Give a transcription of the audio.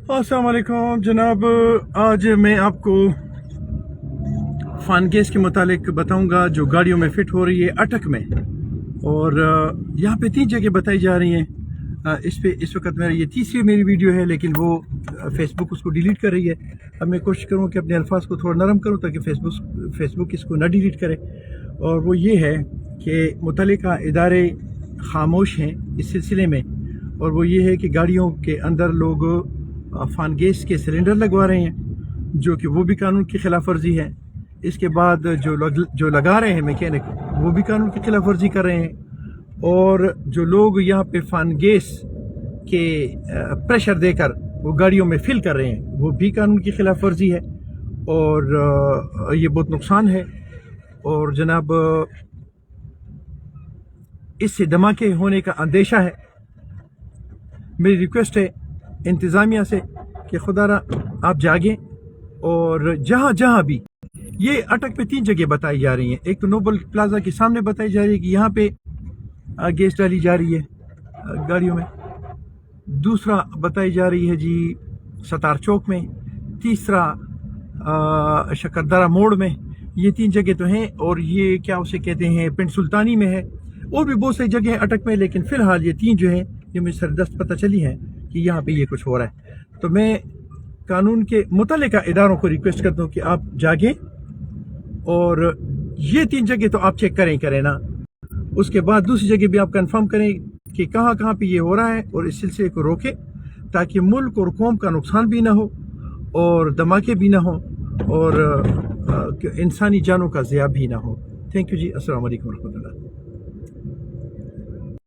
अस्सलाम वालेकुम जनाब। आज मैं आपको फ़ान गैस के मुतालिक बताऊंगा जो गाड़ियों में फ़िट हो रही है अटक में। और यहाँ पे 3 जगह बताई जा रही हैं। इस वक्त मेरा ये तीसरी मेरी वीडियो है, लेकिन वो फेसबुक उसको डिलीट कर रही है। अब मैं कोशिश करूँ कि अपने अल्फाज को थोड़ा नरम करूँ ताकि फेसबुक इसको ना डिलीट करे। और वो ये है कि मुतल्लिका इदारे खामोश हैं इस सिलसिले में, और वो ये है कि गाड़ियों के अंदर लोग फ़ान गैस के सिलेंडर लगवा रहे हैं, जो कि वो भी कानून की खिलाफ वर्जी है। इसके बाद जो लगा रहे हैं मैकेनिक, वो भी कानून की खिलाफ वर्जी कर रहे हैं। और जो लोग यहाँ पे फ़ान गैस के प्रेशर देकर वो गाड़ियों में फिल कर रहे हैं, वो भी कानून की खिलाफ वर्जी है, और ये बहुत नुकसान है। और जनाब, इससे धमाके होने का अंदेशा है। मेरी रिक्वेस्ट है इंतज़ामिया से कि खुदारा आप जागें, और जहाँ जहाँ भी ये अटक पे 3 जगह बताई जा रही हैं। एक तो नोबल प्लाजा के सामने बताई जा रही है कि यहाँ पे गैस डाली जा रही है गाड़ियों में। दूसरा बताई जा रही है जी सतार चौक में। तीसरा शकरदरा मोड़ में। ये 3 जगह तो हैं, और ये क्या उसे कहते हैं, पिंड सुल्तानी में है। और भी बहुत सारी जगह हैं अटक में, लेकिन फ़िलहाल ये 3 जो हैं ये मुझे सरदस्त पता चली हैं कि यहाँ पे ये कुछ हो रहा है। तो मैं कानून के मुतल्लिका इदारों को रिक्वेस्ट करता हूँ कि आप जागें, और ये 3 जगह तो आप चेक करें ना। उसके बाद दूसरी जगह भी आप कंफर्म करें कि कहाँ कहाँ पे ये हो रहा है, और इस सिलसिले को रोकें ताकि मुल्क और कौम का नुकसान भी ना हो और धमाके भी ना हो, और इंसानी जानों का ज़िया भी ना हो। थैंक यू जी। अस्सलाम वालेकुम रहमतुल्लाह।